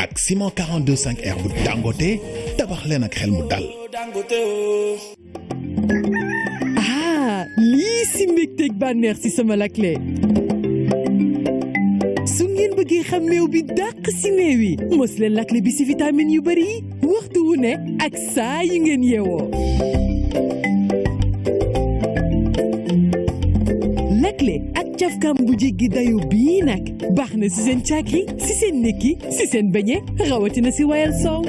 ak ciment 42.5R bu Dangote tabax leen ak xel mu dal. lii si mbégteeg bànneex si sama Laclé su ngeen bëggee xam meew bi dàq si meew yi mos leen Laclé bi si vitamine yu bari yi waxtu wu ne ak saa yu ngeen yeewoo. Laclé ak cafkaam bu jéggi dayu bii nag baax na si seen càkri si seen nekki si seen beñe rawatina si wayal soow.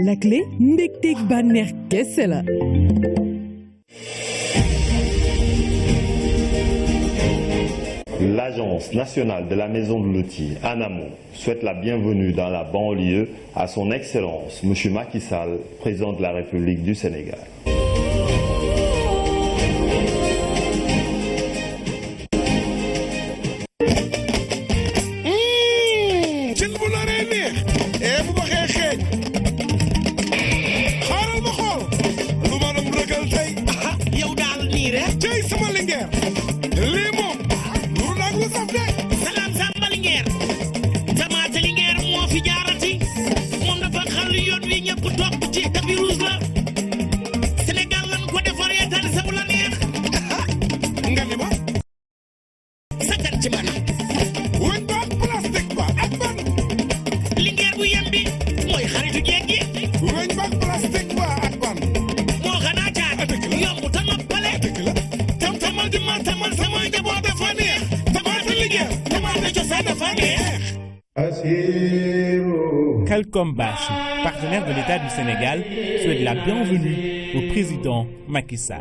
Laclé mbégteeg bànneex kese la. L'Agence nationale de la maison de l'outil, ANAMO, souhaite la bienvenue dans la banlieue à son Excellence, M. Macky Sall, président de la République du Sénégal. Kalkom Bash, partenaire de l'État du Sénégal, souhaite la bienvenue au président Macky Sall.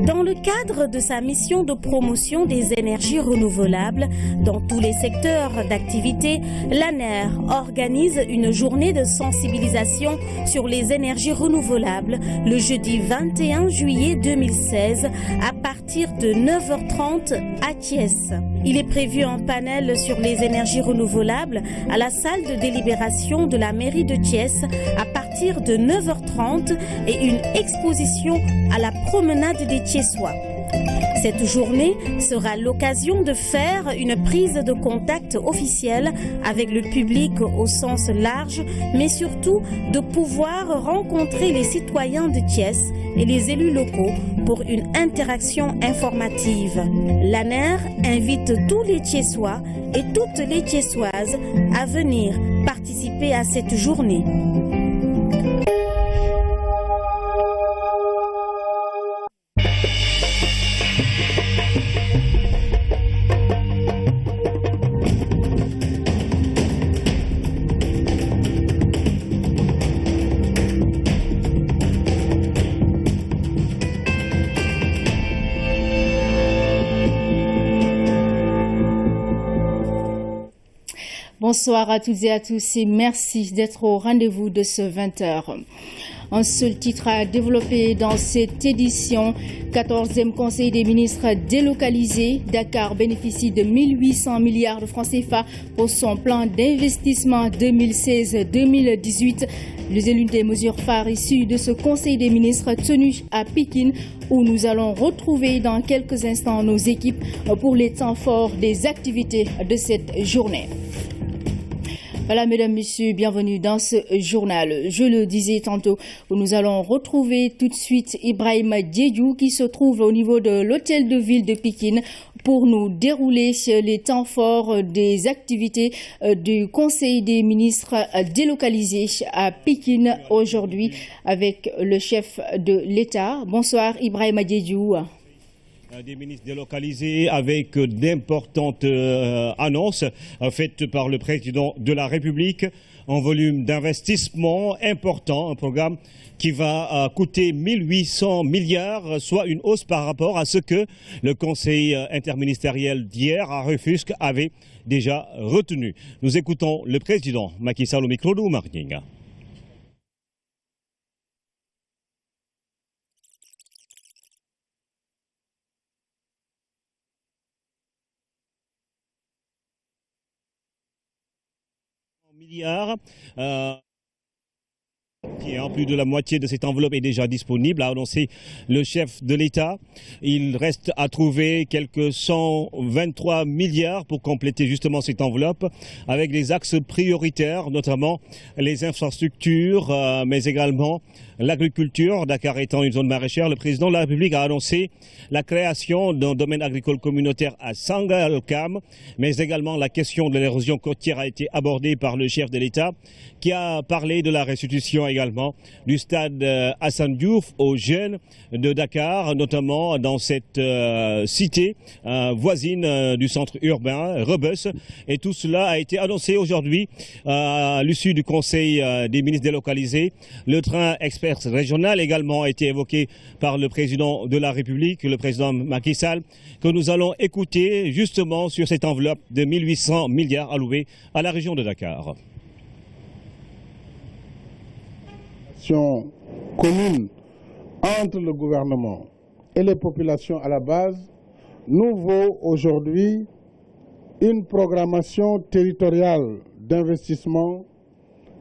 Dans le cadre de sa mission de promotion des énergies renouvelables dans tous les secteurs d'activité, l'ANER organise une journée de sensibilisation sur les énergies renouvelables le jeudi 21 juillet 2016 à partir de 9h30 à Thiès. Il est prévu un panel sur les énergies renouvelables à la salle de délibération de la mairie de Thiès à partir de 9h30 et une exposition à la promenade des Thiessois. Cette journée sera l'occasion de faire une prise de contact officielle avec le public au sens large, mais surtout de pouvoir rencontrer les citoyens de Thiès et les élus locaux pour une interaction informative. L'ANER invite tous les Thiessois et toutes les Thiessoises à venir participer à cette journée. Bonsoir à toutes et à tous et merci d'être au rendez-vous de ce 20h. Un seul titre à développer dans cette édition, 14e Conseil des ministres délocalisé. Dakar bénéficie de 1800 milliards de francs CFA pour son plan d'investissement 2016-2018. C'est l'une des mesures phares issues de ce Conseil des ministres tenu à Pékin où nous allons retrouver dans quelques instants nos équipes pour les temps forts des activités de cette journée. Voilà, mesdames, messieurs, bienvenue dans ce journal. Je le disais tantôt, nous allons retrouver tout de suite Ibrahima Diédhiou qui se trouve au niveau de l'hôtel de ville de Pékin pour nous dérouler les temps forts des activités du Conseil des ministres délocalisé à Pékin aujourd'hui avec le chef de l'État. Bonsoir Ibrahima Diédhiou. Des ministres délocalisés avec d'importantes annonces faites par le président de la République, un volume d'investissement important, un programme qui va coûter 1800 milliards, soit une hausse par rapport à ce que le Conseil interministériel d'hier à Rufisque avait déjà retenu. Nous écoutons le président Macky Sall au micro de Oumar Gninga. Milliards. Plus de la moitié de cette enveloppe est déjà disponible, a annoncé le chef de l'État. Il reste à trouver quelques 123 milliards pour compléter justement cette enveloppe avec des axes prioritaires, notamment les infrastructures, mais également l'agriculture. Dakar étant une zone maraîchère, le président de la République a annoncé la création d'un domaine agricole communautaire à Sangalkam, mais également la question de l'érosion côtière a été abordée par le chef de l'État, qui a parlé de la restitution également du stade Hassan Diouf aux jeunes de Dakar, notamment dans cette cité voisine du centre urbain, Rebus. Et tout cela a été annoncé aujourd'hui à l'issue du Conseil des ministres délocalisés. Le train express régional également a été évoqué par le président de la République, le président Macky Sall, que nous allons écouter justement sur cette enveloppe de 1800 milliards alloués à la région de Dakar. Commune entre le gouvernement et les populations à la base nous vaut aujourd'hui une programmation territoriale d'investissement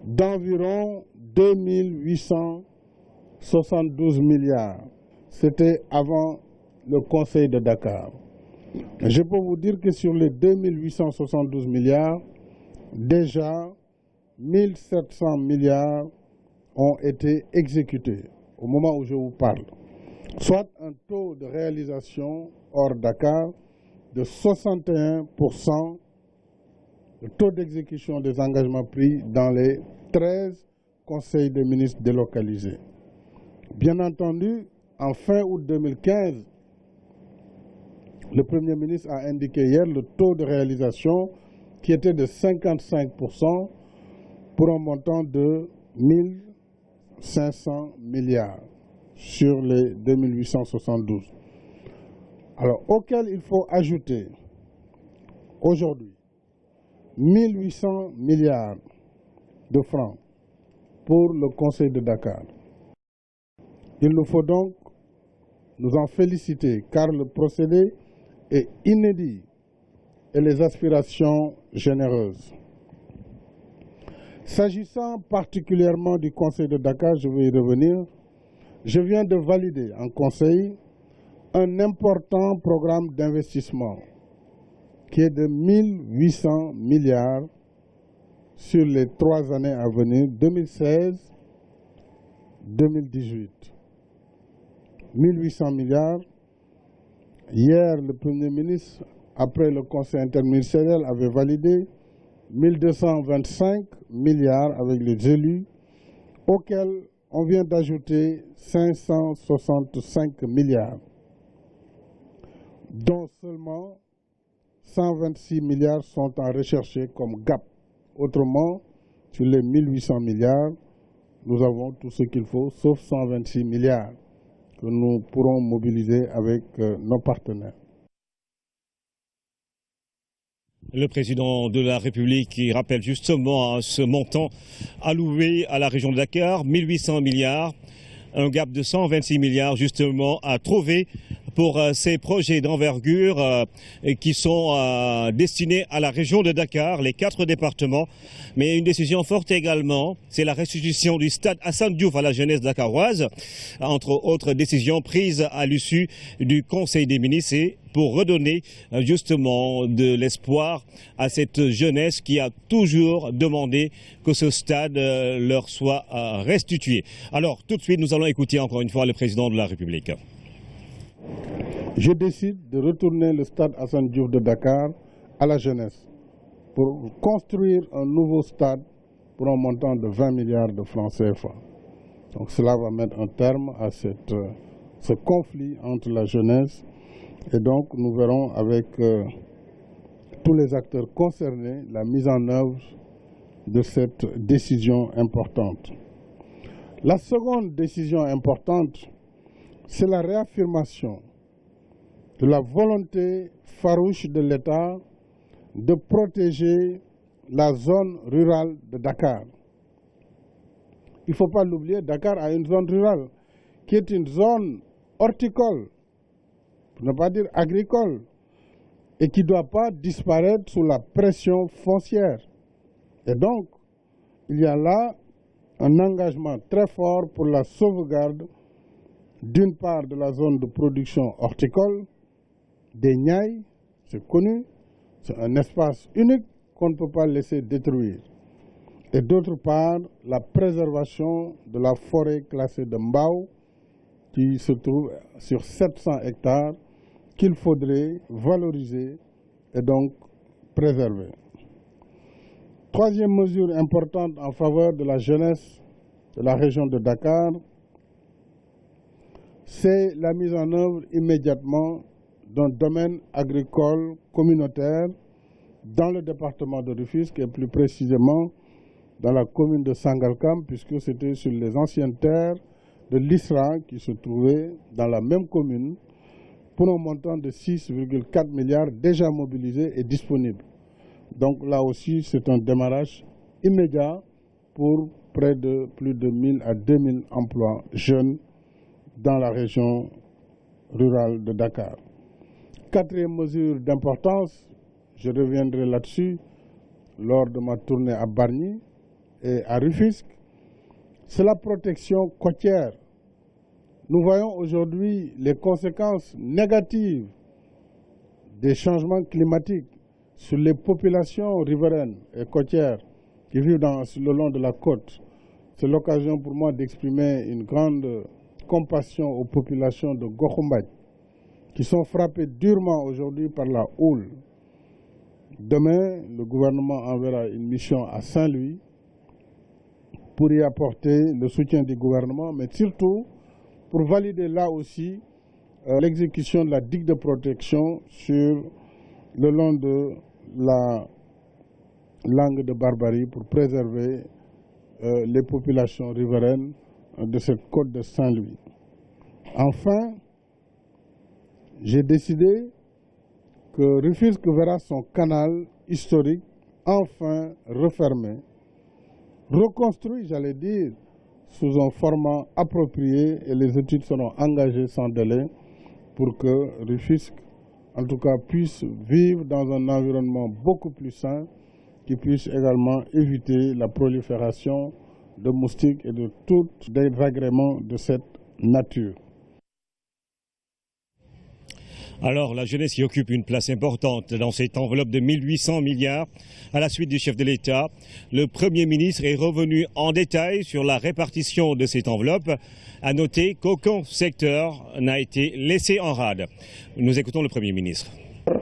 d'environ 2872 milliards. C'était avant le Conseil de Dakar. Je peux vous dire que sur les 2872 milliards, déjà 1700 milliards ont été exécutés au moment où je vous parle, soit un taux de réalisation hors Dakar de 61%, le taux d'exécution des engagements pris dans les 13 conseils des ministres délocalisés. Bien entendu, en fin août 2015, le Premier ministre a indiqué hier le taux de réalisation qui était de 55% pour un montant de 1500 milliards sur les 2872. Alors, auquel il faut ajouter aujourd'hui 1800 milliards de francs pour le Conseil de Dakar. Il nous faut donc nous en féliciter car le procédé est inédit et les aspirations généreuses. S'agissant particulièrement du Conseil de Dakar, je vais y revenir, je viens de valider en Conseil un important programme d'investissement qui est de 1800 milliards sur les 3 années à venir, 2016-2018. 1800 milliards. Hier, le Premier ministre, après le Conseil interministériel, avait validé 1225 milliards avec les élus, auxquels on vient d'ajouter 565 milliards, dont seulement 126 milliards sont à rechercher comme gap. Autrement, sur les 1800 milliards, nous avons tout ce qu'il faut, sauf 126 milliards que nous pourrons mobiliser avec nos partenaires. Le président de la République qui rappelle justement ce montant alloué à la région de Dakar, 1800 milliards, un gap de 126 milliards justement à trouver pour ces projets d'envergure qui sont destinés à la région de Dakar, les 4 départements. Mais une décision forte également, c'est la restitution du stade Hassan Diouf à la jeunesse dakaroise, entre autres décisions prises à l'issue du Conseil des ministres pour redonner justement de l'espoir à cette jeunesse qui a toujours demandé que ce stade leur soit restitué. Alors tout de suite, nous allons écouter encore une fois le président de la République. Je décide de retourner le stade Hassan Diouf de Dakar à la jeunesse pour construire un nouveau stade pour un montant de 20 milliards de francs CFA. Donc cela va mettre un terme à ce conflit entre la jeunesse et donc nous verrons avec tous les acteurs concernés la mise en œuvre de cette décision importante. La seconde décision importante, c'est la réaffirmation de la volonté farouche de l'État de protéger la zone rurale de Dakar. Il ne faut pas l'oublier, Dakar a une zone rurale qui est une zone horticole, pour ne pas dire agricole, et qui ne doit pas disparaître sous la pression foncière. Et donc, il y a là un engagement très fort pour la sauvegarde d'une part de la zone de production horticole, des Niayes, c'est connu, c'est un espace unique qu'on ne peut pas laisser détruire. Et d'autre part, la préservation de la forêt classée de Mbao, qui se trouve sur 700 hectares, qu'il faudrait valoriser et donc préserver. Troisième mesure importante en faveur de la jeunesse de la région de Dakar, c'est la mise en œuvre immédiatement d'un domaine agricole communautaire dans le département de Rufisque et plus précisément dans la commune de Sangalkam, puisque c'était sur les anciennes terres de l'ISRA qui se trouvaient dans la même commune pour un montant de 6,4 milliards déjà mobilisés et disponibles. Donc là aussi, c'est un démarrage immédiat pour près de plus de 1000 à 2000 emplois jeunes dans la région rurale de Dakar. Quatrième mesure d'importance, je reviendrai là-dessus lors de ma tournée à Bargny et à Rufisque, c'est la protection côtière. Nous voyons aujourd'hui les conséquences négatives des changements climatiques sur les populations riveraines et côtières qui vivent le long de la côte. C'est l'occasion pour moi d'exprimer une grande compassion aux populations de Gokhumbath qui sont frappées durement aujourd'hui par la houle. Demain, le gouvernement enverra une mission à Saint-Louis pour y apporter le soutien du gouvernement, mais surtout pour valider là aussi l'exécution de la digue de protection sur le long de la langue de Barbarie pour préserver les populations riveraines de cette côte de Saint-Louis. Enfin, j'ai décidé que Rufisque verra son canal historique enfin refermé, reconstruit, j'allais dire, sous un format approprié, et les études seront engagées sans délai pour que Rufisque, en tout cas, puisse vivre dans un environnement beaucoup plus sain, qui puisse également éviter la prolifération de moustiques et de tout désagrément de cette nature. Alors, la jeunesse y occupe une place importante dans cette enveloppe de 1800 milliards. À la suite du chef de l'État, le Premier ministre est revenu en détail sur la répartition de cette enveloppe. À noter qu'aucun secteur n'a été laissé en rade. Nous écoutons le Premier ministre.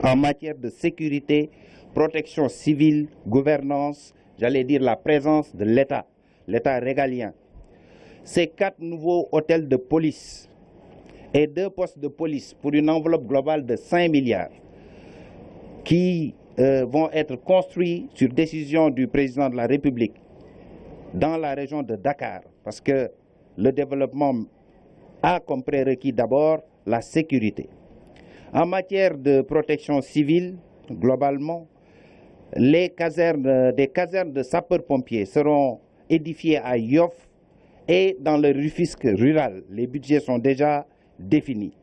En matière de sécurité, protection civile, gouvernance, j'allais dire la présence de l'État, l'État régalien. Ces 4 nouveaux hôtels de police et 2 postes de police pour une enveloppe globale de 5 milliards qui vont être construits sur décision du président de la République dans la région de Dakar, parce que le développement a comme prérequis d'abord la sécurité. En matière de protection civile, globalement, des casernes de sapeurs-pompiers seront édifiées à Yoff et dans le Rufisque rural. Les budgets sont déjà définis.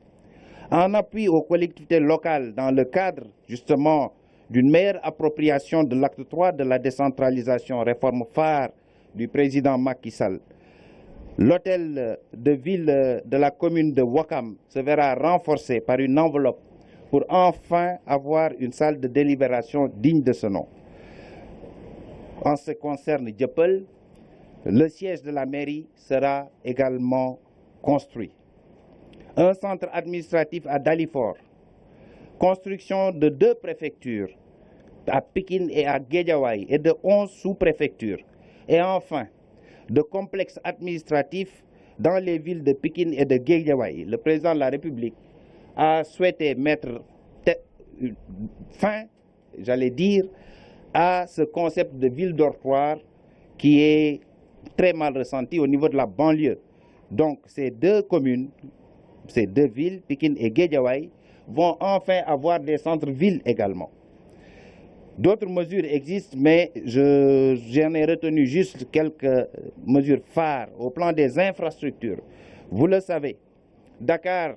En appui aux collectivités locales dans le cadre justement d'une meilleure appropriation de l'acte 3 de la décentralisation, réforme phare du président Macky Sall, l'hôtel de ville de la commune de Ouakam se verra renforcé par une enveloppe pour enfin avoir une salle de délibération digne de ce nom. En ce qui concerne Dieuppeul, le siège de la mairie sera également construit. Un centre administratif à Dalifort, construction de 2 préfectures, à Pikine et à Guédiawaye, et de 11 sous-préfectures. Et enfin, de complexes administratifs dans les villes de Pikine et de Guédiawaye. Le président de la République a souhaité mettre fin, j'allais dire, à ce concept de ville dortoir qui est très mal ressenti au niveau de la banlieue. Donc ces 2 communes, ces 2 villes, Pikine et Guédiawaye, vont enfin avoir des centres-villes également. D'autres mesures existent, mais j'en ai retenu juste quelques mesures phares au plan des infrastructures. Vous le savez, Dakar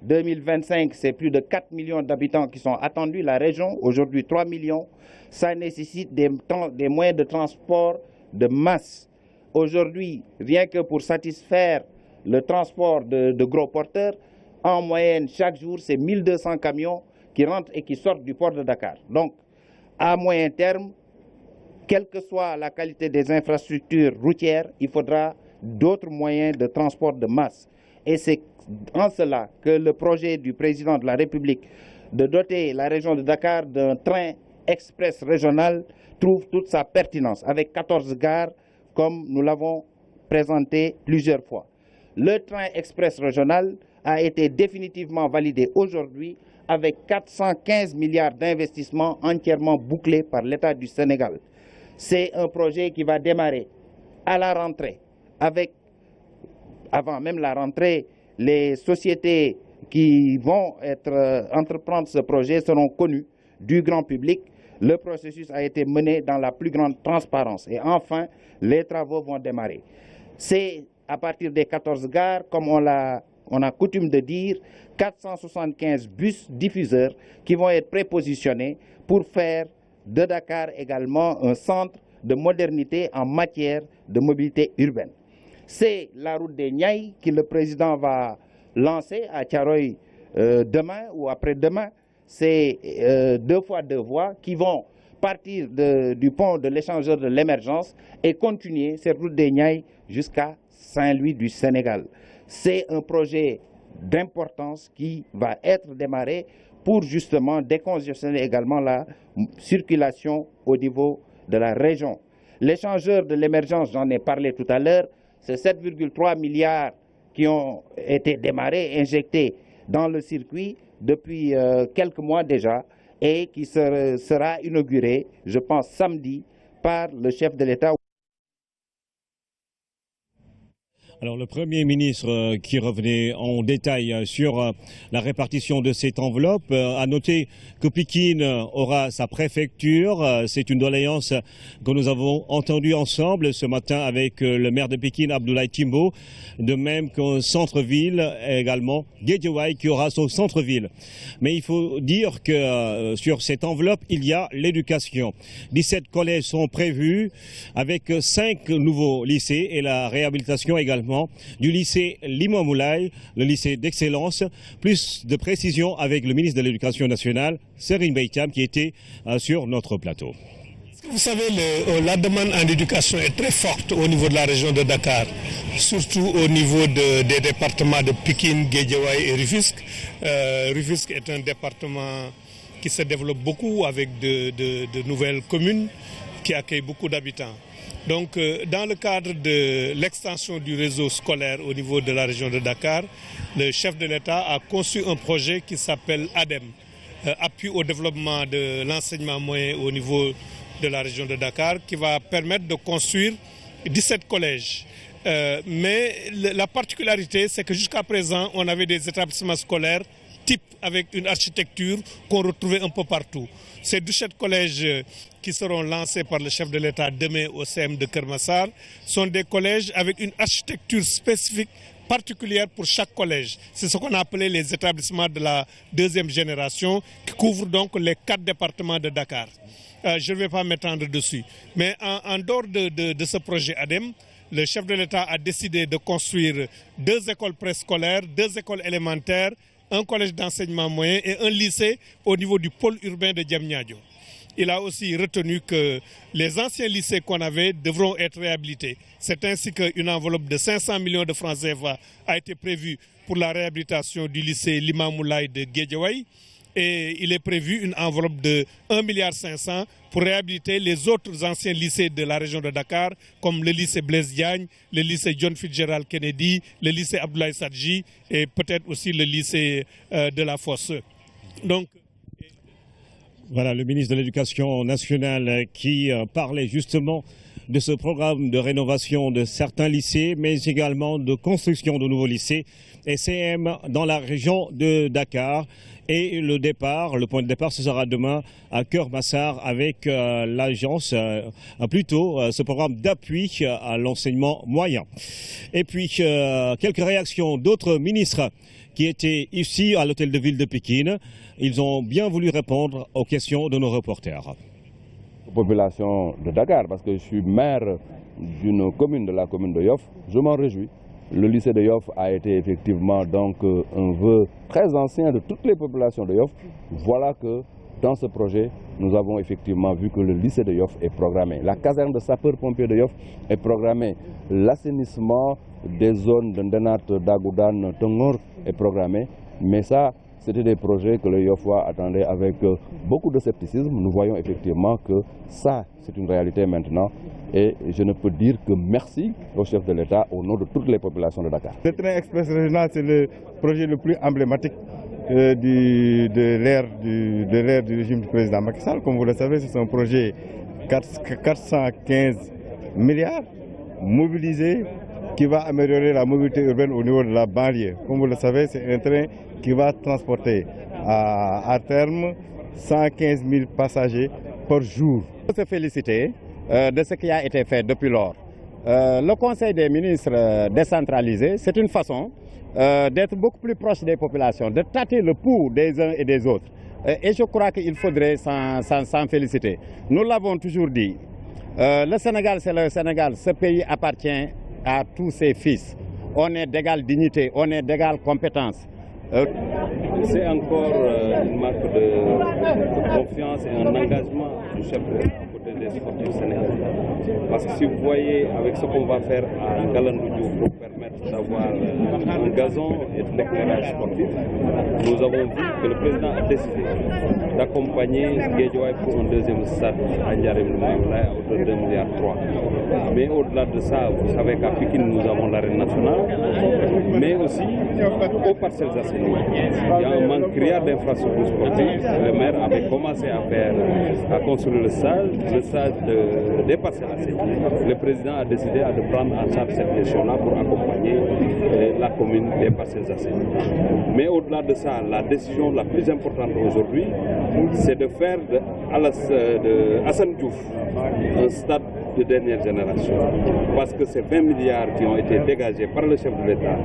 2025, c'est plus de 4 millions d'habitants qui sont attendus. La région, aujourd'hui 3 millions. Ça nécessite des moyens de transport de masse. Aujourd'hui, rien que pour satisfaire le transport de gros porteurs, en moyenne, chaque jour, c'est 1200 camions qui rentrent et qui sortent du port de Dakar. Donc, à moyen terme, quelle que soit la qualité des infrastructures routières, il faudra d'autres moyens de transport de masse. Et c'est en cela que le projet du président de la République de doter la région de Dakar d'un train express régional trouve toute sa pertinence, avec 14 gares, comme nous l'avons présenté plusieurs fois. Le train express régional a été définitivement validé aujourd'hui avec 415 milliards d'investissements entièrement bouclés par l'État du Sénégal. C'est un projet qui va démarrer à la rentrée. Avant même la rentrée, les sociétés qui vont entreprendre ce projet seront connues du grand public. Le processus a été mené dans la plus grande transparence. Et enfin, les travaux vont démarrer. C'est à partir des 14 gares, comme on a coutume de dire, 475 bus diffuseurs qui vont être prépositionnés pour faire de Dakar également un centre de modernité en matière de mobilité urbaine. C'est la route des Niayes que le président va lancer à Thiaroye demain ou après-demain. C'est 2 fois 2 voies qui vont partir du pont de l'échangeur de l'émergence et continuer cette route des Niayes jusqu'à Saint-Louis du Sénégal. C'est un projet d'importance qui va être démarré pour justement décongestionner également la circulation au niveau de la région. L'échangeur de l'émergence, j'en ai parlé tout à l'heure, c'est 7,3 milliards qui ont été démarrés, injectés dans le circuit depuis quelques mois déjà et qui sera inauguré, je pense, samedi par le chef de l'État. Alors le Premier ministre qui revenait en détail sur la répartition de cette enveloppe a noté que Pikine aura sa préfecture. C'est une doléance que nous avons entendue ensemble ce matin avec le maire de Pikine, Abdoulaye Timbo, de même qu'un centre-ville également, Guédiawaye, qui aura son centre-ville. Mais il faut dire que sur cette enveloppe, il y a l'éducation. 17 collèges sont prévus avec 5 nouveaux lycées et la réhabilitation également du lycée Limamoulaye, le lycée d'excellence. Plus de précisions avec le ministre de l'Éducation nationale, Serigne Mbaye Thiam, qui était sur notre plateau. Vous savez, la demande en éducation est très forte au niveau de la région de Dakar, surtout au niveau des départements de Pikine, Guédiawaye et Rufisque. Rufisque est un département qui se développe beaucoup avec de nouvelles communes qui accueillent beaucoup d'habitants. Donc, dans le cadre de l'extension du réseau scolaire au niveau de la région de Dakar, le chef de l'État a conçu un projet qui s'appelle ADEM, appui au développement de l'enseignement moyen au niveau de la région de Dakar, qui va permettre de construire 17 collèges. Mais la particularité, c'est que jusqu'à présent, on avait des établissements scolaires type avec une architecture qu'on retrouvait un peu partout. Ces 17 collèges qui seront lancés par le chef de l'État demain au CM de Keur Massar sont des collèges avec une architecture spécifique particulière pour chaque collège. C'est ce qu'on a appelé les établissements de la deuxième génération qui couvrent donc les 4 départements de Dakar. Je ne vais pas m'étendre dessus. Mais en dehors de ce projet ADEM, le chef de l'État a décidé de construire 2 écoles préscolaires, 2 écoles élémentaires, un collège d'enseignement moyen et un lycée au niveau du pôle urbain de Diamniadio. Il a aussi retenu que les anciens lycées qu'on avait devront être réhabilités. C'est ainsi qu'une enveloppe de 500 millions de francs CFA a été prévue pour la réhabilitation du lycée Limamoulaye de Guédiawaye. Et il est prévu une enveloppe de 1,5 milliard pour réhabiliter les autres anciens lycées de la région de Dakar, comme le lycée Blaise Diagne, le lycée John Fitzgerald Kennedy, le lycée Abdoulaye Sadji et peut-être aussi le lycée de la Fosse. Donc, voilà le ministre de l'Éducation nationale qui parlait justement de ce programme de rénovation de certains lycées, mais également de construction de nouveaux lycées et CM dans la région de Dakar. Et le point de départ, ce sera demain à Keur Massar avec l'agence, plutôt ce programme d'appui à l'enseignement moyen. Et puis, quelques réactions d'autres ministres qui étaient ici à l'hôtel de ville de Pikine. Ils ont bien voulu répondre aux questions de nos reporters. Population de Dakar, parce que je suis maire d'une commune de la commune de Yoff, je m'en réjouis. Le lycée de Yoff a été effectivement donc un vœu très ancien de toutes les populations de Yoff. Voilà que dans ce projet, nous avons effectivement vu que le lycée de Yoff est programmé. La caserne de sapeurs-pompiers de Yoff est programmée. L'assainissement des zones de Ndenat, d'Agoudan, Tongor est programmé. Mais ça, c'était des projets que le Yoffois attendait avec beaucoup de scepticisme. Nous voyons effectivement que ça, c'est une réalité maintenant. Et je ne peux dire que merci au chef de l'État au nom de toutes les populations de Dakar. Le train express régional, c'est le projet le plus emblématique de l'ère du régime du président Macky Sall. Comme vous le savez, c'est un projet 415 milliards mobilisé qui va améliorer la mobilité urbaine au niveau de la banlieue. Comme vous le savez, c'est un train qui va transporter à terme 115 000 passagers par jour. Il faut se féliciter de ce qui a été fait depuis lors. Le Conseil des ministres décentralisé, c'est une façon d'être beaucoup plus proche des populations, de tâter le pouls des uns et des autres. Et je crois qu'il faudrait s'en féliciter. Nous l'avons toujours dit, le Sénégal, c'est le Sénégal. Ce pays appartient à tous ses fils. On est d'égale dignité, on est d'égale compétence. C'est encore une marque de confiance et un engagement du chef de l'État aux côtés des sportifs sénégalais. Parce que si vous voyez avec ce qu'on va faire à Galandou pour permettre d'avoir un gazon et de l'éclairage sportif, nous avons vu que le président a décidé d'accompagner Guédiawaye pour un deuxième stade à Ndiarème à hauteur de 2,3 milliards. Mais au-delà de ça, vous savez qu'à Pékin, nous avons l'arène nationale, mais aussi aux Parcelles Assainies. Il y a un manque criard d'infrastructures sportives. Le maire avait commencé à construire le stade des Parcelles Assainies. Le président a décidé de prendre en charge cette question-là pour accompagner la commune des Parcelles Assainies. Mais au-delà de ça, la décision la plus importante aujourd'hui, c'est de faire de Assane Diouf un stade de dernière génération. Parce que ces 20 milliards qui ont été dégagés par le chef de l'État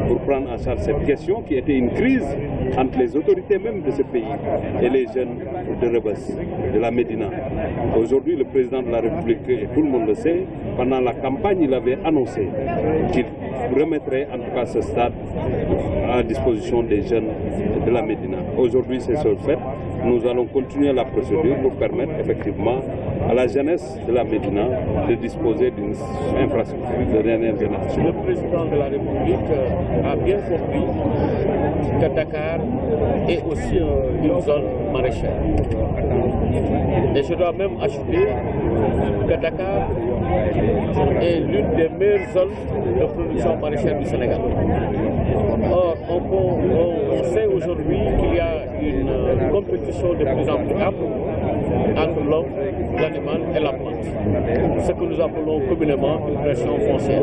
pour prendre en charge cette question qui était une crise entre les autorités même de ce pays et les jeunes de Rebeuss, de la Médina. Aujourd'hui, le président de la République, et tout le monde le sait, pendant la campagne, il avait annoncé qu'il remettrait en tout cas ce stade à disposition des jeunes de la Médina. Aujourd'hui, c'est ce fait. Nous allons continuer la procédure pour permettre effectivement à la jeunesse de la Médina de disposer d'une infrastructure de dernière génération. Le président de la République a bien compris que Dakar est aussi une zone maraîchère. Et je dois même ajouter que Dakar est l'une des meilleures zones de production maraîchère du Sénégal. Or, on sait aujourd'hui qu'il y a une compétition de plus en plus âpre entre l'homme, l'animal et la plante. Ce que nous appelons communément une pression foncière.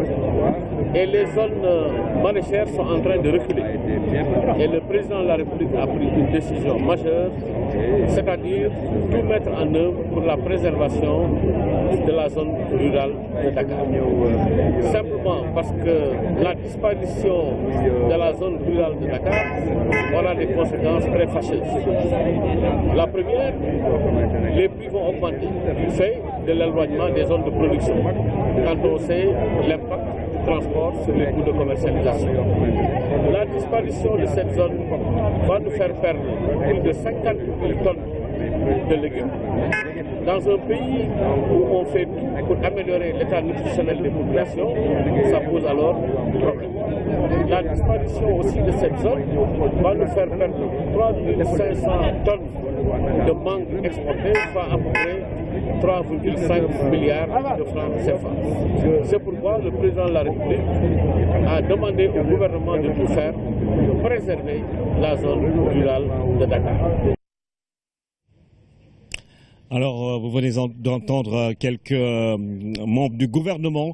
Et les zones maraîchères sont en train de reculer. Et le président de la République a pris une décision majeure, c'est-à-dire tout mettre en œuvre pour la préservation de la zone rurale de Dakar. Simplement parce que la disparition de la zone rurale de Dakar aura des conséquences très fâcheuses. La première, les prix vont augmenter du fait de l'éloignement des zones de production, quand on sait l'impact du transport sur les coûts de commercialisation. La disparition de cette zone va nous faire perdre plus de 50 000 tonnes de légumes. Dans un pays où on fait tout pour améliorer l'état nutritionnel des populations, ça pose alors problème. La disparition aussi de cette zone va nous faire perdre 3500 tonnes de mangue exportée, soit à peu près 3,5 milliards de francs CFA. C'est pourquoi le président de la République a demandé au gouvernement de tout faire pour préserver la zone rurale de Dakar. Alors, vous venez d'entendre quelques membres du gouvernement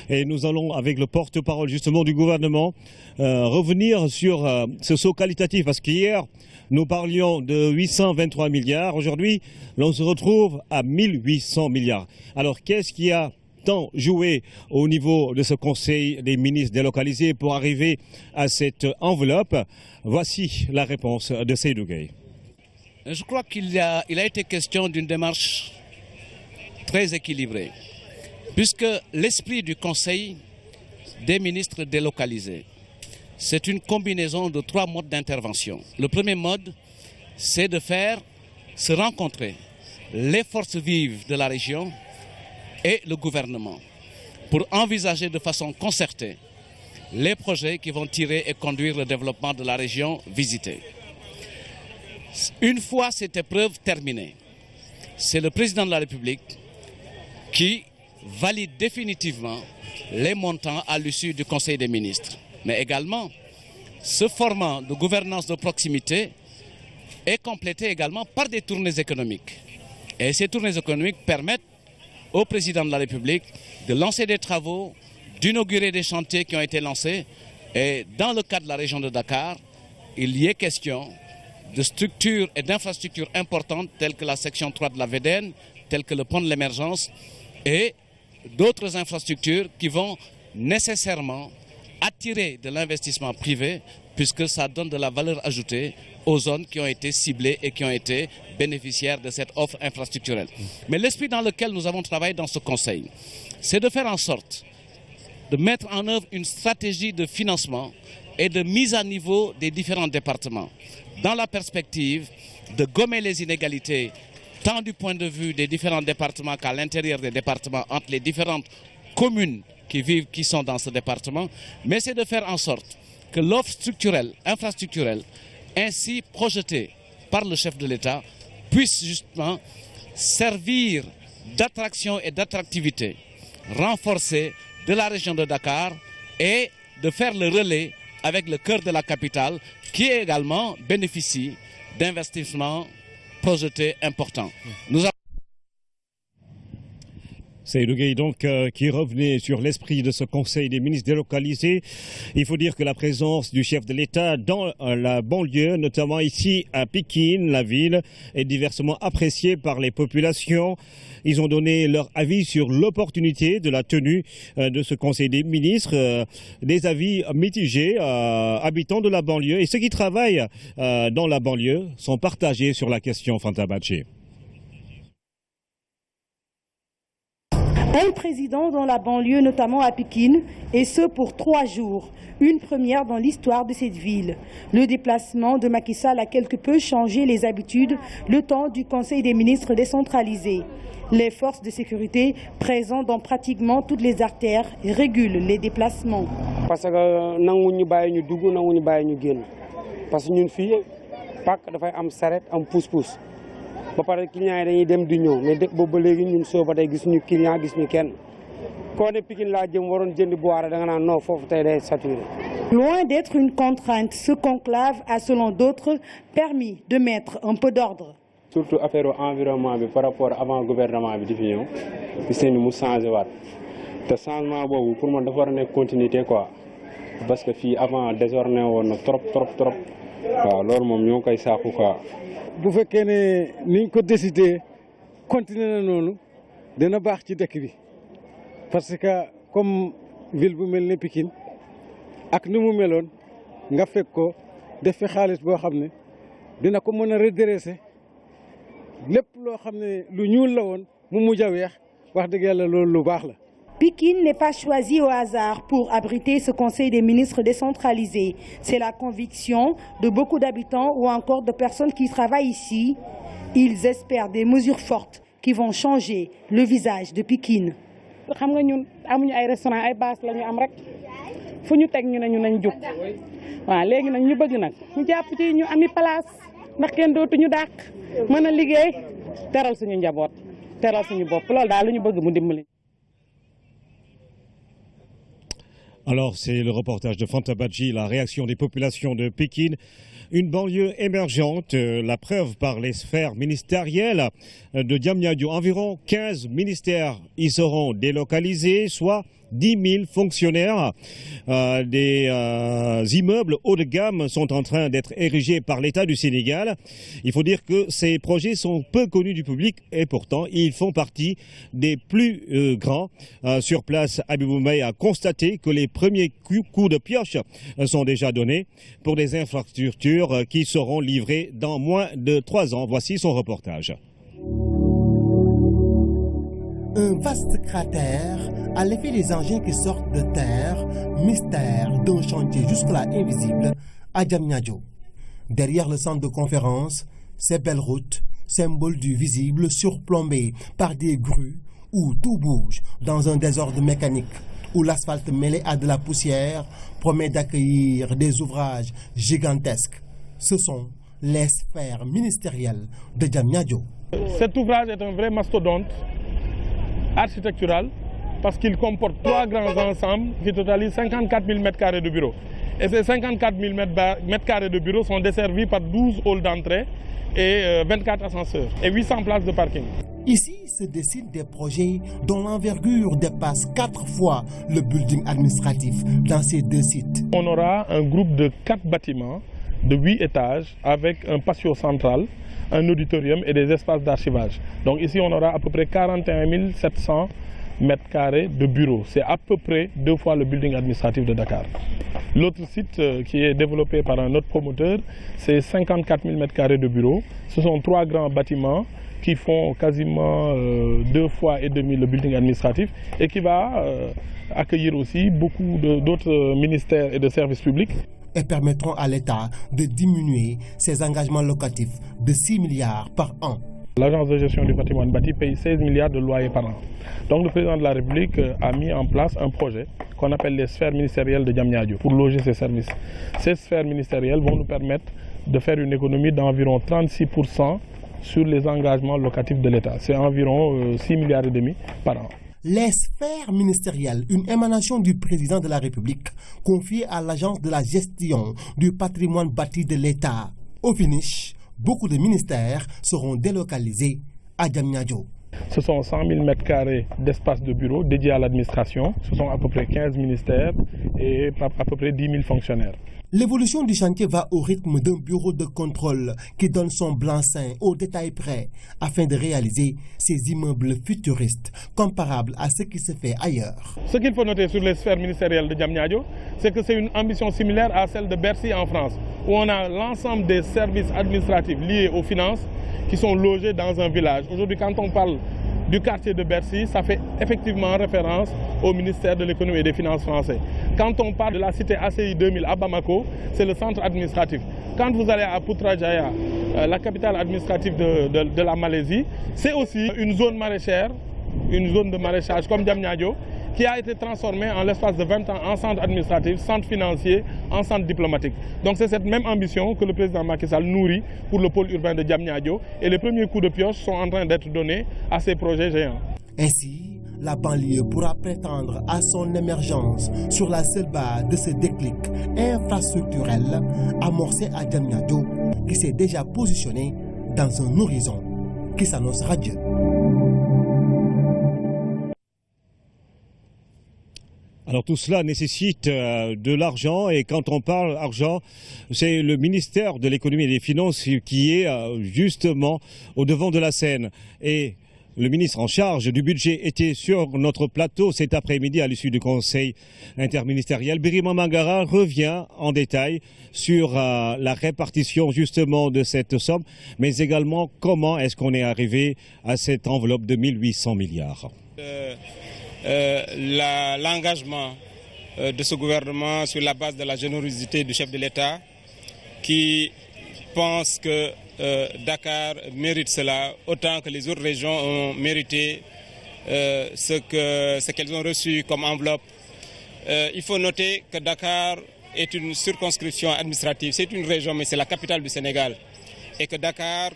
et nous allons, avec le porte-parole justement du gouvernement, revenir sur ce saut qualitatif. Parce qu'hier, nous parlions de 823 milliards. Aujourd'hui, l'on se retrouve à 1800 milliards. Alors, qu'est-ce qui a tant joué au niveau de ce Conseil des ministres délocalisés pour arriver à cette enveloppe? Voici la réponse de Seydou Gueye. Je crois qu'il a été question d'une démarche très équilibrée. puisque l'esprit du Conseil des ministres délocalisés, c'est une combinaison de 3 modes d'intervention. Le premier mode, c'est de faire se rencontrer les forces vives de la région et le gouvernement pour envisager de façon concertée les projets qui vont tirer et conduire le développement de la région visitée. Une fois cette épreuve terminée, c'est le président de la République qui valide définitivement les montants à l'issue du Conseil des ministres. Mais également, ce format de gouvernance de proximité est complété également par des tournées économiques. Et ces tournées économiques permettent au président de la République de lancer des travaux, d'inaugurer des chantiers qui ont été lancés. Et dans le cas de la région de Dakar, il y est question de structures et d'infrastructures importantes telles que la section 3 de la VDN, telles que le pont de l'émergence et d'autres infrastructures qui vont nécessairement attirer de l'investissement privé puisque ça donne de la valeur ajoutée aux zones qui ont été ciblées et qui ont été bénéficiaires de cette offre infrastructurelle. Mais l'esprit dans lequel nous avons travaillé dans ce conseil, c'est de faire en sorte de mettre en œuvre une stratégie de financement et de mise à niveau des différents départements dans la perspective de gommer les inégalités tant du point de vue des différents départements qu'à l'intérieur des départements entre les différentes communes qui sont dans ce département, mais c'est de faire en sorte que l'offre structurelle, infrastructurelle, ainsi projetée par le chef de l'État, puisse justement servir d'attraction et d'attractivité renforcée de la région de Dakar et de faire le relais avec le cœur de la capitale qui également bénéficie d'investissements projetés importants. Seydou Gueye donc qui revenait sur l'esprit de ce conseil des ministres délocalisés. Il faut dire que la présence du chef de l'État dans la banlieue, notamment ici à Pikine, la ville, est diversement appréciée par les populations. Ils ont donné leur avis sur l'opportunité de la tenue de ce conseil des ministres. Des avis mitigés, habitants de la banlieue et ceux qui travaillent dans la banlieue sont partagés sur la question Fanta Badji. Un président dans la banlieue, notamment à Pikine, et ce pour 3 jours. Une première dans l'histoire de cette ville. Le déplacement de Macky Sall a quelque peu changé les habitudes le temps du Conseil des ministres décentralisé. Les forces de sécurité présentes dans pratiquement toutes les artères régulent les déplacements. Parce que nanguñu bàyyi ñu dugg nanguñu bàyyi ñu génn parce que ñun fii pàkk dafay am saret am pousse-pousse. ba pare client yi dañuy dem di ñëw mais dëkk boobu ba léegi ñun soo ba tey gis ñu client gis ñu kenn koo ne Pikine laa jëm waroon jëndi boire da nga naan non foofu tey day saturé. Loin d'être une contrainte, ce conclave a selon d'autres permis de mettre un peu d'ordre. Surtout affaire environnement bi par rapport avant gouvernement bi di fi ñëw gis nañu mu changé waat te changement boobu pour man dafa war a nekk continuité quoi parce que fii avant désordonné woon na trop waaw loolu moom ñoo koy saaku quoi. bu fekkee ne niñ ko décidé continuer na noonu dina baax ci dëkk bi parce que comme ville bu mel ne Pikine ak ni mu meloon nga fekk ko def fi xaalis boo xam ne dina ko mën a redresser lépp loo xam ne lu ñuul la woon mu mujj a weex wax dëgg yàlla loolu lu baax la. Pikine n'est pas choisi au hasard pour abriter ce conseil des ministres décentralisé. C'est la conviction de beaucoup d'habitants ou encore de personnes qui travaillent ici. Ils espèrent des mesures fortes qui vont changer le visage de Pikine. xam nga ñun amuñu ay restaurant ay bâche la ñu am rek fu ñu teg ñu ne ñu nañ jóg waaw léegi nag ñu bëgg nag ñu jàpp ci ñu ami place ndax kenn dootuñu dàq mën a liggéey teral suñu njaboot teral suñu bopp loolu daal lu ñu bëgg mu dimbali. Alors, c'est le reportage de Fanta Badji, la réaction des populations de Pikine. Une banlieue émergente, la preuve par les sphères ministérielles de Diamniadio. Environ 15 ministères y seront délocalisés, soit 10 000 fonctionnaires. Des immeubles haut de gamme sont en train d'être érigés par l'État du Sénégal. Il faut dire que ces projets sont peu connus du public et pourtant ils font partie des plus grands. Sur place, Abibou Mbaye a constaté que les premiers coups de pioche sont déjà donnés pour des infrastructures qui seront livrées dans moins de 3 ans. Voici son reportage. Un vaste cratère à l'effet des engins qui sortent de terre, mystère d'un chantier jusque-là invisible à Diamniadio. Derrière le centre de conférence, ces belles routes, symboles du visible surplombées par des grues où tout bouge dans un désordre mécanique, où l'asphalte mêlé à de la poussière promet d'accueillir des ouvrages gigantesques. Ce sont les sphères ministérielles de Diamniadio. Cet ouvrage est un vrai mastodonte architectural parce qu'il comporte 3 grands ensembles qui totalisent 54 000 m² de bureaux. Et ces 54 000 m² de bureaux sont desservis par 12 halls d'entrée et 24 ascenseurs et 800 places de parking. Ici se dessinent des projets dont l'envergure dépasse 4 fois le building administratif dans ces 2 sites. On aura un groupe de 4 bâtiments de 8 étages avec un patio central, un auditorium et des espaces d'archivage. Donc ici on aura à peu près 41 700 m² de bureaux. C'est à peu près 2 fois le building administratif de Dakar. L'autre site qui est développé par un autre promoteur, c'est 54 000 m² de bureaux. Ce sont 3 grands bâtiments qui font quasiment 2 fois et demi le building administratif et qui va accueillir aussi beaucoup d'autres ministères et de services publics. Et permettront à l'État de diminuer ses engagements locatifs de 6 milliards par an. L'agence de gestion du patrimoine bâti paye 16 milliards de loyers par an. Donc le président de la République a mis en place un projet qu'on appelle les sphères ministérielles de Diamniadio pour loger ses services. Ces sphères ministérielles vont nous permettre de faire une économie d'environ 36% sur les engagements locatifs de l'État. C'est environ 6 milliards et demi par an. Les sphères ministérielles, une émanation du président de la République, confiée à l'agence de la gestion du patrimoine bâti de l'État. Au finish, beaucoup de ministères seront délocalisés à Diamniadio. Ce sont 100 000 m² d'espace de bureau dédiés à l'administration. Ce sont à peu près 15 ministères et à peu près 10 000 fonctionnaires. L'évolution du chantier va au rythme d'un bureau de contrôle qui donne son blanc-seing au détail près afin de réaliser ces immeubles futuristes comparables à ce qui se fait ailleurs. Ce qu'il faut noter sur les sphères ministérielles de Diamniadio, c'est que c'est une ambition similaire à celle de Bercy en France, où on a l'ensemble des services administratifs liés aux finances qui sont logés dans un village. Aujourd'hui, quand on parle du quartier de Bercy, ça fait effectivement référence au ministère de l'économie et des finances français. Quand on parle de la cité ACI 2000 à Bamako, c'est le centre administratif. Quand vous allez à Putrajaya, la capitale administrative de la Malaisie, c'est aussi une zone maraîchère, une zone de maraîchage comme Diamniadio, qui a été transformée en l'espace de 20 ans en centre administratif, centre financier, en centre diplomatique. Donc c'est cette même ambition que le président Macky Sall nourrit pour le pôle urbain de Diamniadio et les premiers coups de pioche sont en train d'être donnés à ces projets géants. Ainsi, la banlieue pourra prétendre à son émergence sur la seule base de ce déclic infrastructurel amorcé à Diamniadio qui s'est déjà positionné dans un horizon qui s'annonce radieux. Alors tout cela nécessite de l'argent et quand on parle argent, c'est le ministère de l'économie et des finances qui est justement au devant de la scène. Et le ministre en charge du budget était sur notre plateau cet après-midi à l'issue du conseil interministériel. Birima Mangara revient en détail sur la répartition justement de cette somme, mais également comment est-ce qu'on est arrivé à cette enveloppe de 1800 milliards. L'engagement de ce gouvernement sur la base de la générosité du chef de l'État qui pense que Dakar mérite cela autant que les autres régions ont mérité ce qu'elles ont reçu comme enveloppe. Il faut noter que Dakar est une circonscription administrative, c'est une région mais c'est la capitale du Sénégal et que Dakar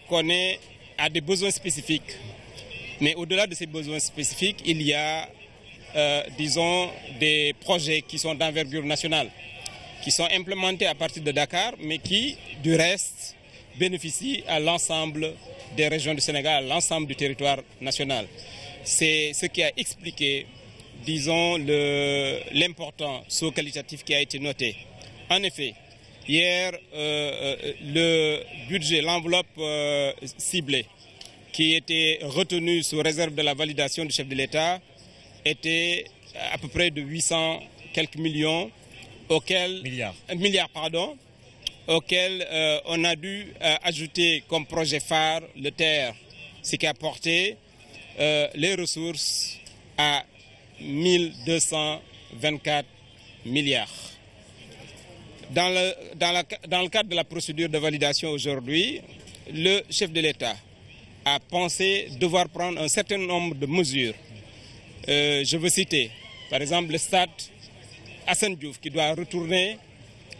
a des besoins spécifiques. Mais au-delà de ces besoins spécifiques, il y a disons, des projets qui sont d'envergure nationale, qui sont implémentés à partir de Dakar, mais qui, du reste, bénéficient à l'ensemble des régions du Sénégal, à l'ensemble du territoire national. C'est ce qui a expliqué, disons, l'important saut qualitatif qui a été noté. En effet, hier, le budget, l'enveloppe ciblée, qui était retenue sous réserve de la validation du chef de l'État, était à peu près de 800 quelques millions auxquels on a dû ajouter comme projet phare le TER, ce qui a porté les ressources à 1224 milliards. Dans le cadre de la procédure de validation aujourd'hui, le chef de l'État a pensé devoir prendre un certain nombre de mesures. Je veux citer, par exemple, le stade Assane Diouf qui doit retourner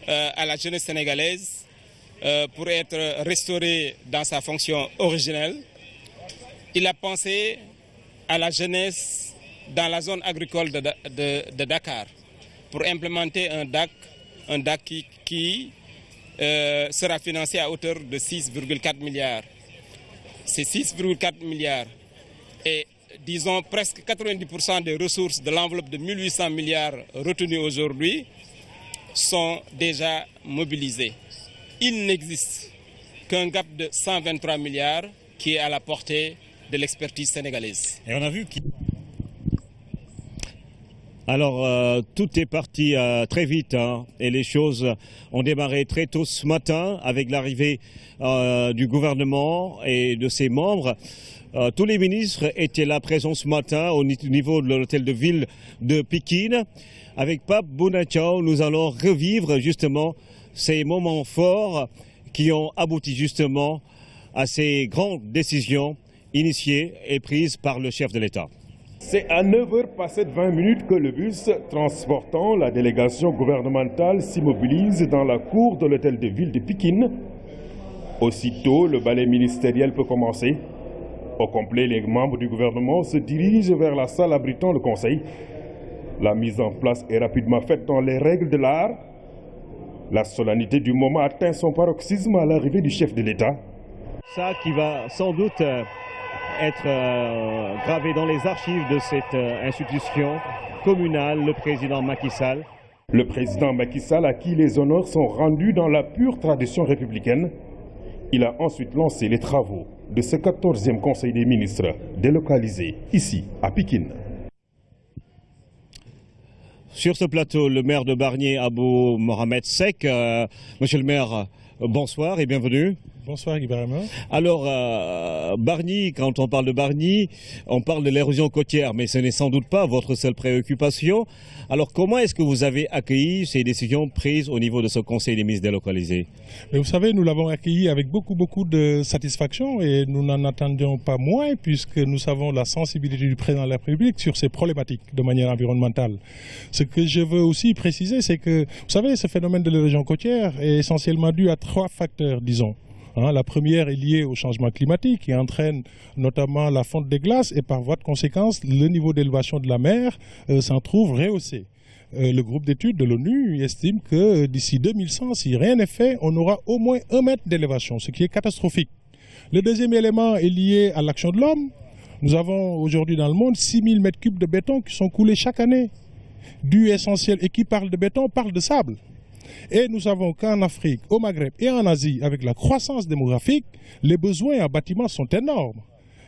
à la jeunesse sénégalaise pour être restauré dans sa fonction originelle. Il a pensé à la jeunesse dans la zone agricole de Dakar pour implémenter un DAC qui sera financé à hauteur de 6,4 milliards. Ces 6,4 milliards et disons presque 90% des ressources de l'enveloppe de 1800 milliards retenues aujourd'hui sont déjà mobilisées. Il n'existe qu'un gap de 123 milliards qui est à la portée de l'expertise sénégalaise. Et on a vu Alors, tout est parti très vite et les choses ont démarré très tôt ce matin avec l'arrivée du gouvernement et de ses membres. Tous les ministres étaient là présents ce matin au niveau de l'hôtel de ville de Pikine. Avec Pape Bouna Thiaw, nous allons revivre justement ces moments forts qui ont abouti justement à ces grandes décisions initiées et prises par le chef de l'État. C'est à 9h passé de 20 minutes que le bus transportant la délégation gouvernementale s'immobilise dans la cour de l'hôtel de ville de Pikine. Aussitôt, le balai ministériel peut commencer. Au complet, les membres du gouvernement se dirigent vers la salle abritant le conseil. La mise en place est rapidement faite dans les règles de l'art. La solennité du moment atteint son paroxysme à l'arrivée du chef de l'État. Ça qui va sans doute être gravé dans les archives de cette institution communale, le président Macky Sall. Le président Macky Sall à qui les honneurs sont rendus dans la pure tradition républicaine. Il a ensuite lancé les travaux de ce 14e Conseil des ministres délocalisé ici à Pikine. Sur ce plateau, le maire de Bargny, Abou Mohamed Sek. Monsieur le maire, bonsoir et bienvenue. Bonsoir Ibrahima. Alors, Bargny, quand on parle de Bargny, on parle de l'érosion côtière, mais ce n'est sans doute pas votre seule préoccupation. Alors, comment est-ce que vous avez accueilli ces décisions prises au niveau de ce Conseil des ministres délocalisés? Mais vous savez, nous l'avons accueilli avec beaucoup de satisfaction et nous n'en attendions pas moins puisque nous savons la sensibilité du président de la République sur ces problématiques de manière environnementale. Ce que je veux aussi préciser, c'est que, vous savez, ce phénomène de l'érosion côtière est essentiellement dû à 3 facteurs, disons. La première est liée au changement climatique qui entraîne notamment la fonte des glaces et par voie de conséquence, le niveau d'élévation de la mer s'en trouve rehaussé. Le groupe d'études de l'ONU estime que d'ici 2100, si rien n'est fait, on aura au moins 1 mètre d'élévation, ce qui est catastrophique. Le deuxième élément est lié à l'action de l'homme. Nous avons aujourd'hui dans le monde 6000 mètres cubes de béton qui sont coulés chaque année. Du essentiel, et qui parle de béton, parle de sable. Et nous savons qu'en Afrique, au Maghreb et en Asie, avec la croissance démographique, les besoins en bâtiments sont énormes.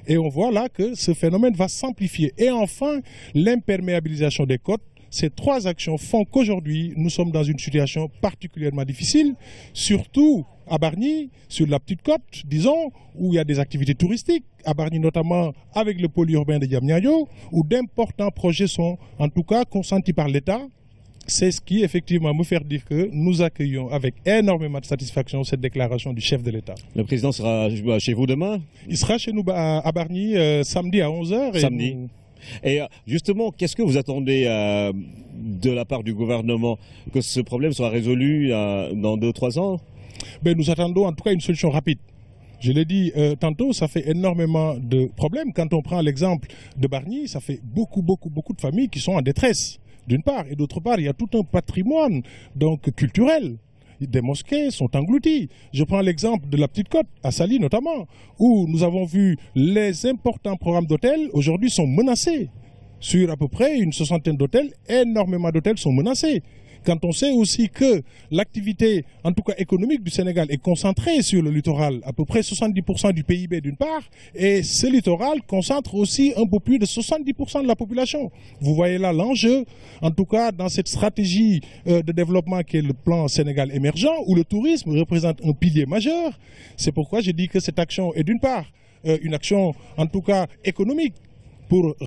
Et on voit là que ce phénomène va s'amplifier. Et enfin, l'imperméabilisation des côtes. Ces 3 actions font qu'aujourd'hui, nous sommes dans une situation particulièrement difficile, surtout à Bargny, sur la petite côte, disons, où il y a des activités touristiques, à Bargny notamment avec le pôle urbain de Diamniadio, où d'importants projets sont en tout cas consentis par l'État. C'est ce qui effectivement me fait dire que nous accueillons avec énormément de satisfaction cette déclaration du chef de l'État. Le président sera chez vous demain? Il sera chez nous à Bargny samedi à 11h. Samedi. Et justement, qu'est-ce que vous attendez de la part du gouvernement? Que ce problème soit résolu dans 2-3 ans? Nous attendons en tout cas une solution rapide. Je l'ai dit tantôt, ça fait énormément de problèmes. Quand on prend l'exemple de Bargny, ça fait beaucoup de familles qui sont en détresse, d'une part. Et d'autre part, il y a tout un patrimoine donc, culturel. Des mosquées sont englouties. Je prends l'exemple de la Petite Côte, à Saly notamment, où nous avons vu les importants programmes d'hôtels aujourd'hui sont menacés. Sur à peu près une 60aine d'hôtels, énormément d'hôtels sont menacés. Quand on sait aussi que l'activité, en tout cas économique du Sénégal, est concentrée sur le littoral, à peu près 70% du PIB d'une part, et ce littoral concentre aussi un peu plus de 70% de la population. Vous voyez là l'enjeu, en tout cas dans cette stratégie de développement qui est le plan Sénégal émergent, où le tourisme représente un pilier majeur. C'est pourquoi je dis que cette action est d'une part une action en tout cas économique, pour